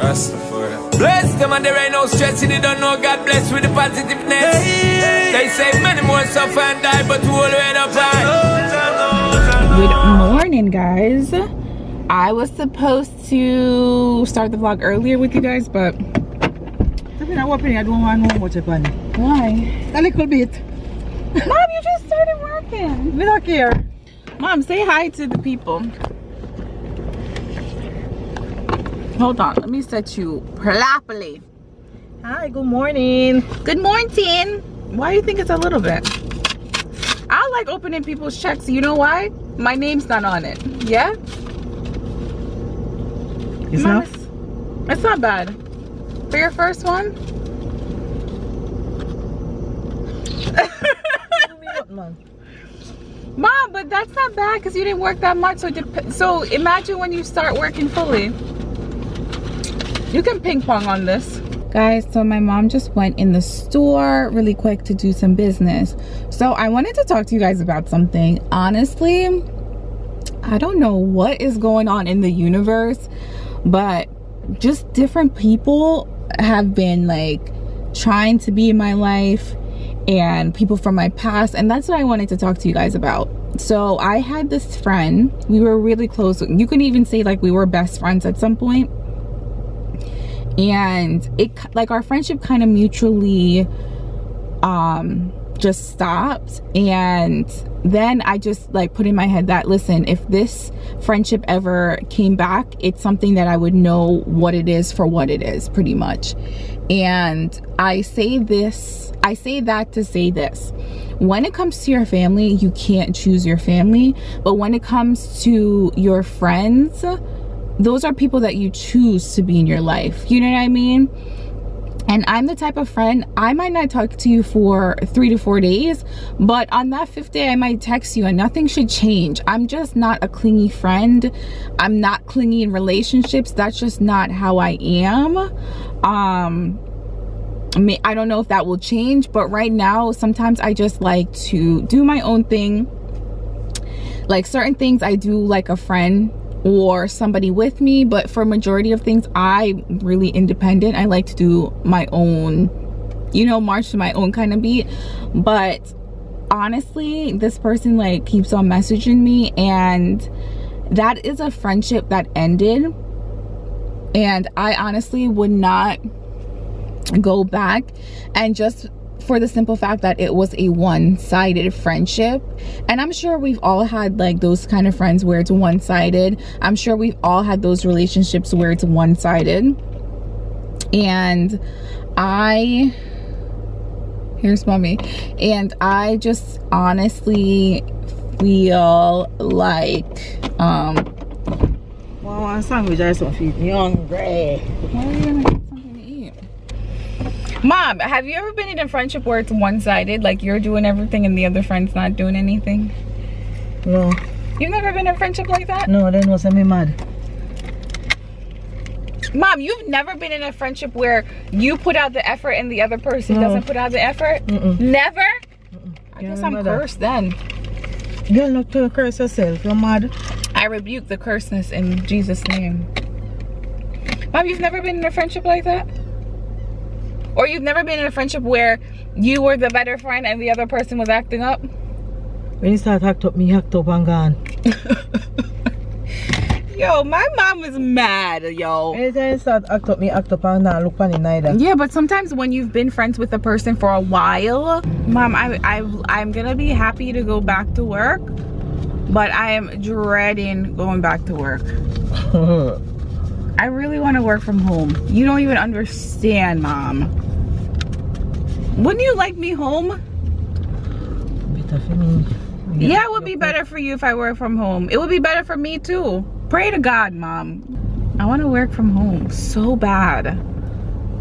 Bless them and there ain't no stress, they don't know God bless with the positiveness. They say many more suffer and die, but who will end up high? Good morning, guys. I was supposed to start the vlog earlier with you guys, but I don't want to watch it. why? A little bit. Mom, you just started working. We don't care. Mom, say hi to the people. Hold on, let me set you properly. Hi, good morning. Good morning. Why do you think it's a little bit? I like opening people's checks. You know why? My name's not on it. Yeah? Mom, it's not bad. For your first one? Mom, but that's not bad because you didn't work that much. So imagine when you start working fully. You can ping pong on this. Guys, so my mom just went in the store really quick to do some business. So I wanted to talk to you guys about something. Honestly, I don't know what is going on in the universe, but just different people have been like trying to be in my life, and people from my past, and that's what I wanted to talk to you guys about. So I had this friend, we were really close. You can even say like we were best friends at some point. And it like our friendship kind of mutually just stopped. And then I just like put in my head that, listen, if this friendship ever came back, it's something that I would know what it is for what it is, pretty much. And I say that to say this: when it comes to your family, you can't choose your family, but when it comes to your friends, those are people that you choose to be in your life. You know what I mean? And I'm the type of friend, I might not talk to you for 3 to 4 days, but on that 5th day I might text you and nothing should change. I'm just not a clingy friend. I'm not clingy in relationships. That's just not how I am. I don't know if that will change, but right now sometimes I just like to do my own thing. Like certain things I do like a friend or somebody with me, but for majority of things I'm really independent. I like to do my own, you know, march to my own kind of beat. But honestly, this person like keeps on messaging me, and that is a friendship that ended, and I honestly would not go back, and just for the simple fact that it was a one-sided friendship. And I'm sure we've all had like those kind of friends where it's one-sided. I'm sure we've all had those relationships where it's one-sided. And here's mommy, and I just honestly feel like Well, sandwich I don't feed me hungry. why are you gonna get something to eat? Mom, have you ever been in a friendship where it's one-sided, like you're doing everything and the other friend's not doing anything? No. You've never been in a friendship like that? No, then was me mad. Mom, you've never been in a friendship where you put out the effort and the other person doesn't put out the effort? Never? I guess I'm cursed then. You're not to curse yourself, you're mad. I rebuke the curseness in Jesus' name. Mom, you've never been in a friendship like that? Or you've never been in a friendship where you were the better friend and the other person was acting up? When you start act up, me act up and gone. Yo, my mom is mad, yo. Anytime you start act up, me act up and not look on it neither. Yeah, but sometimes when you've been friends with a person for a while, Mom, I'm gonna be happy to go back to work, but I am dreading going back to work. I really want to work from home. You don't even understand, Mom. Wouldn't you like me home? Better for me. Yeah, it would be better for you if I work from home. It would be better for me too. Pray to God, Mom. I want to work from home so bad.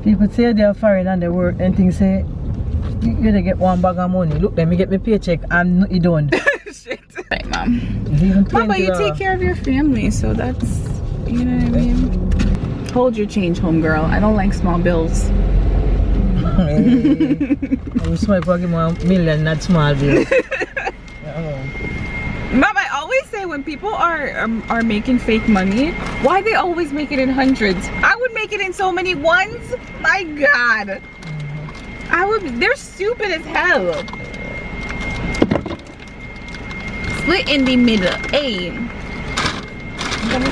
People say they're foreign and they work and things say, you're gonna get one bag of money. Look, let me get my paycheck and you don't. Shit. Right, Mom. Mom, but you take care of your family, so that's, you know what I mean? Hold your change, homegirl. I don't like small bills. I'm small for give me $1 million, not small bills. Mom, I say when people are making fake money, why they always make it in hundreds? I would make make it in so many ones? My God. They're stupid as hell. Split in the middle. Hey. Let me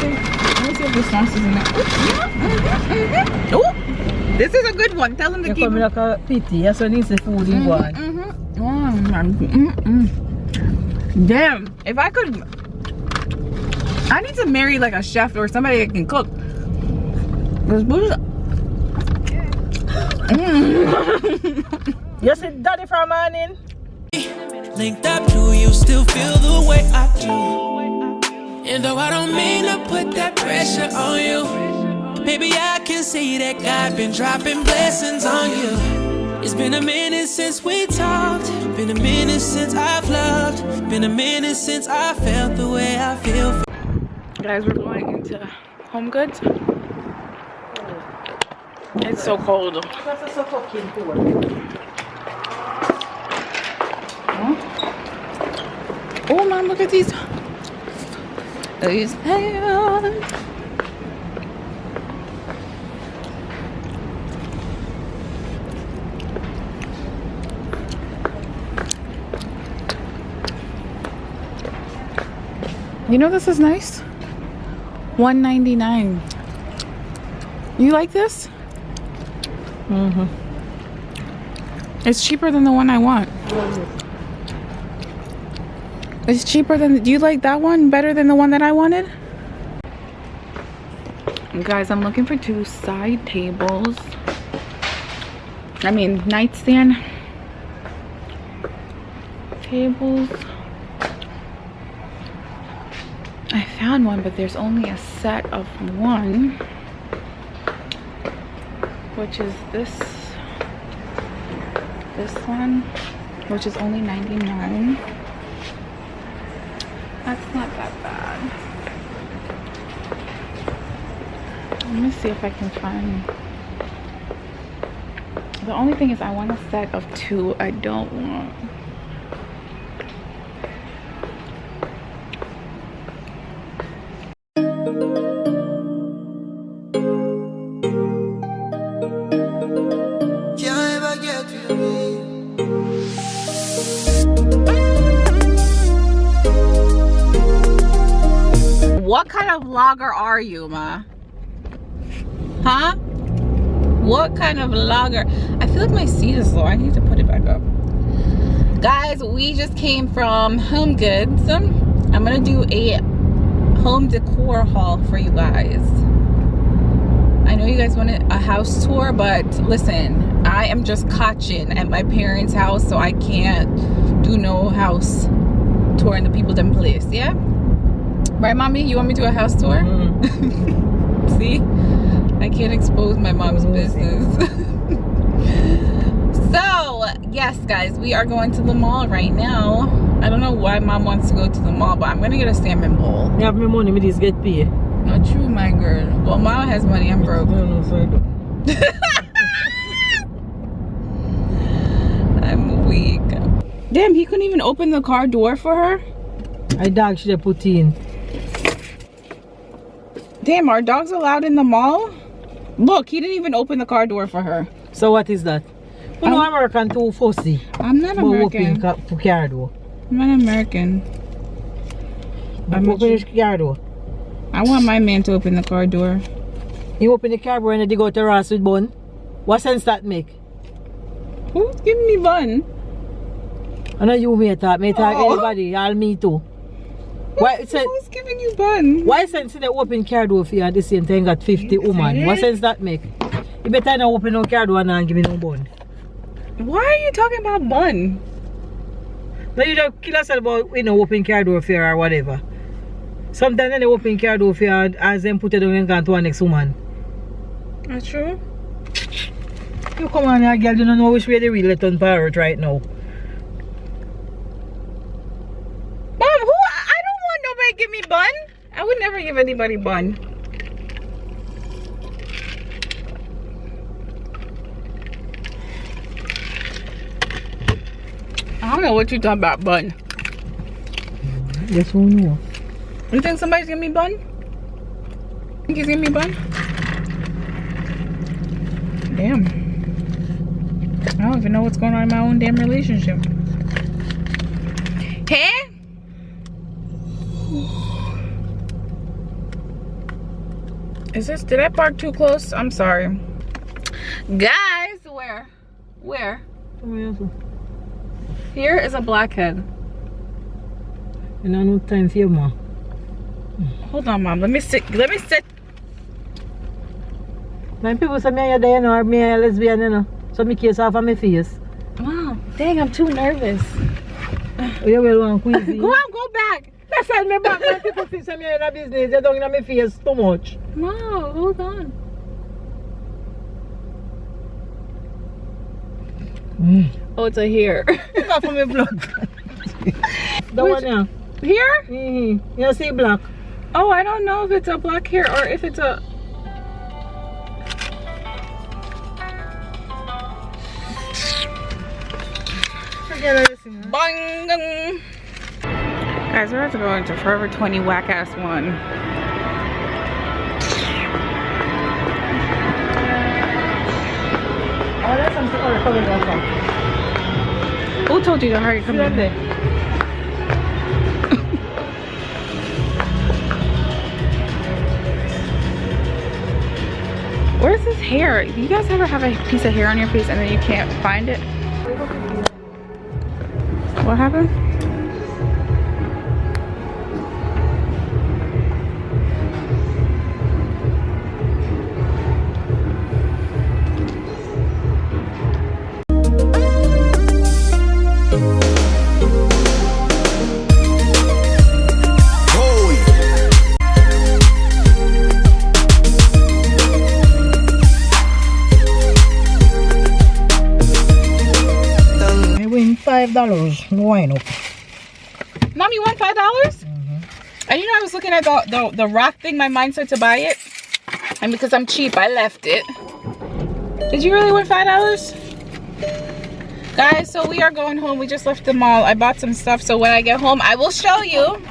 see if the sauce is in there. Oh, this is a good one. Tell them to keep. Like a pity. That's what needs the food in one. Damn. If I could, I need to marry like a chef or somebody that can cook. You said daddy from morning. Linked up, do you still feel the way I do? And though I don't mean to put that pressure on you, maybe I can see that God been dropping blessings on you. It's been a minute since we talked, been a minute since I've loved, been a minute since I felt the way I feel. Guys, we're going into Home Goods. It's so cold. That's so fucking cold. Oh man, look at these hands. You know this is nice? $1.99. You like this? It's cheaper than the one I want. It's cheaper than, do you like that one better than the one that I wanted? Guys, I'm looking for 2 side tables. I mean, nightstand tables. I found one, but there's only a set of 1, which is this one, which is only $99. That's not that bad. Let me see if I can find. The only thing is I want a set of 2. I don't want. What kind of vlogger are you, ma? Huh? What kind of vlogger? I feel like my seat is low. I need to put it back up. Guys, we just came from Home Goods. I'm gonna do a home decor haul for you guys. I know you guys wanted a house tour, but listen, I am just catching at my parents' house, so I can't do no house tour in the people them place, yeah? Right, mommy? You want me to do a house tour? See? I can't expose my mom's business. So, yes, guys, we are going to the mall right now. I don't know why mom wants to go to the mall, but I'm going to get a salmon bowl. You have my money, me just get paid. Not true, my girl. Well, mom has money. I'm broke. No, so I don't. I'm weak. Damn, he couldn't even open the car door for her? I dog should have put in. Damn, are dogs allowed in the mall? Look, he didn't even open the car door for her. So what is that? You know American too fussy. I'm not American. For car door. I'm not American. I'm open the car door. I want my man to open the car door. You open the car door and they go to Ross with bun. What sense that make? Who's giving me bun? I know you may talk anybody, all me too. Why who's giving you bun? Why sense they open car door for you at the same time got 50 women? What sense that make? You better not open no car door and give me no bun. Why are you talking about bun? No, you don't kill yourself about open car door for you or whatever. Sometimes they open car door for you as them put it down and go to our next woman. That's true. You come on here, girl, you don't know which way they really turn pirate right now. Give me bun? I would never give anybody bun. I don't know what you're talking about, bun. Yes, who know? You think somebody's giving me bun? Think he's giving me bun? Damn. I don't even know what's going on in my own damn relationship. Hey? Did I park too close? I'm sorry. Guys, where? Here is a blackhead. You know, no time for you, Mom. Hold on, Mom. Let me sit. When people say me are there, you know, or me a lesbian, you know. So me kiss off of my face. Wow, dang, I'm too nervous. Oh, you will want queasy. Go back. That's why me back when people think say me in a business, they don't in my face too much. No, hold on. Oh, it's a here. Look out for me blood. The one now. Here? You see black? Oh, I don't know if it's a black hair or if it's a... Bang! Guys, we're about to go into Forever 20 whack ass one. Oh, that's something coming up. Who told you to hurry? Come in. Where's this hair? Do you guys ever have a piece of hair on your face and then you can't find it? What happened? $5. Why not? Mom, you won $5? And you know, I was looking at the rock thing. My mind said to buy it, and because I'm cheap, I left it. Did you really win $5? Guys, so we are going home. We just left the mall. I bought some stuff, so when I get home, I will show you.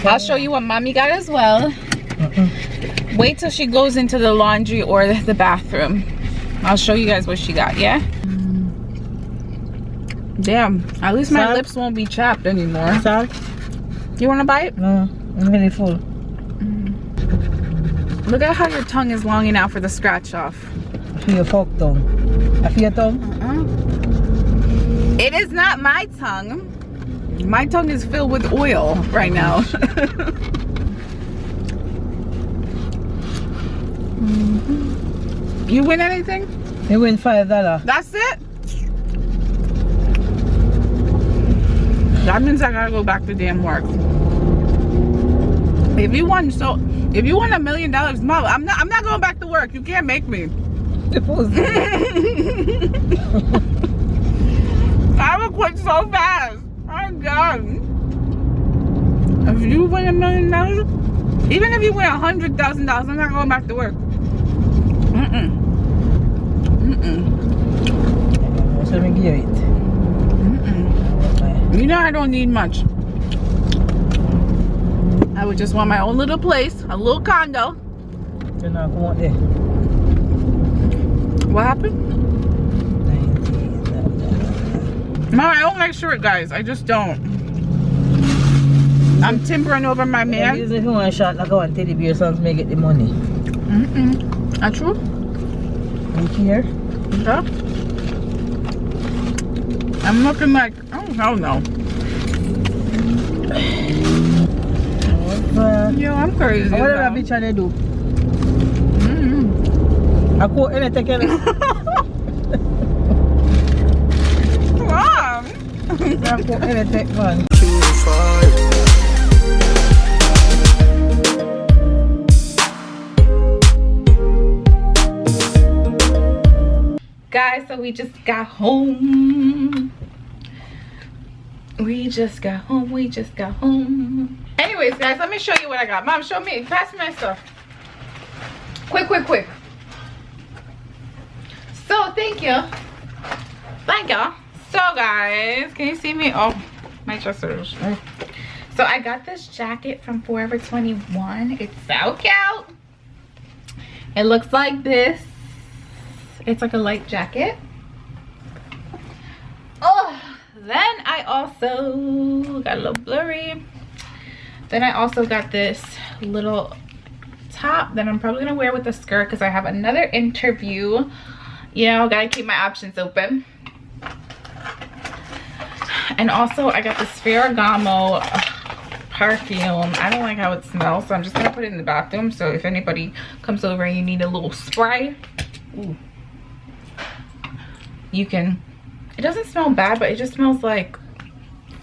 I'll show you what Mommy got as well. Wait till she goes into the laundry or the bathroom. I'll show you guys what she got, yeah? Damn, at least my lips won't be chapped anymore. Salt? You want to buy it? No, I'm really full. Look at how your tongue is long enough for the scratch off. I feel your fork tongue. I feel your tongue? It is not my tongue. My tongue is filled with oil right now. You win anything? You win $5. That's it? That means I gotta go back to damn work. If you won $1 million, Mom, I'm not going back to work. You can't make me. I will quit so fast. My God. If you win $1 million, even if you win $100,000, I'm not going back to work. So let me give it. You know I don't need much. I would just want my own little place, a little condo. You're not going there. What happened? No, I don't like short guys. I just don't. I'm timbering over my man. If you want a shot, like I want teddy bear songs, may get the money. That's true. You here? Yeah. I'm looking like, oh hell no. Yo, I'm crazy. What did that bitch trying to do? I quote anything. Mom. I quote anything, man. Guys, so we just got home. We just got home. Anyways, guys, let me show you what I got. Mom, show me. Pass me my stuff. Quick. So, thank you. So, guys, can you see me? Oh, my chest hurts. So, I got this jacket from Forever 21. It's so cute. It looks like this. It's like a light jacket. Oh, then I also got a little blurry. Then I also got this little top that I'm probably gonna wear with a skirt because I have another interview. You know, gotta keep my options open. And also I got this Ferragamo perfume. I don't like how it smells, so I'm just gonna put it in the bathroom. So if anybody comes over and you need a little spray, ooh, you can. It doesn't smell bad, but it just smells like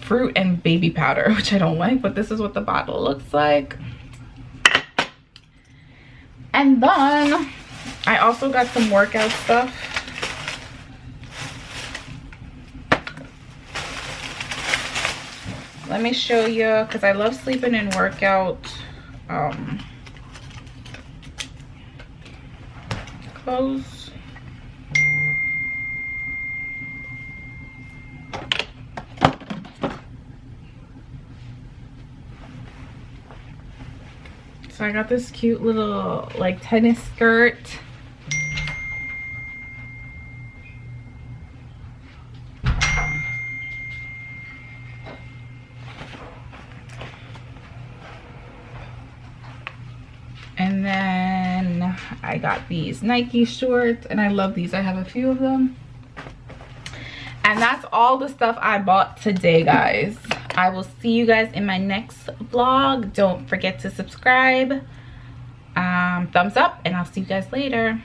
fruit and baby powder, which I don't like, but this is what the bottle looks like. And then I also got some workout stuff. Let me show you, because I love sleeping in workout clothes. So I got this cute little like tennis skirt. And then I got these Nike shorts, and I love these. I have a few of them. And that's all the stuff I bought today, guys. I will see you guys in my next vlog. Don't forget to subscribe, thumbs up, and I'll see you guys later.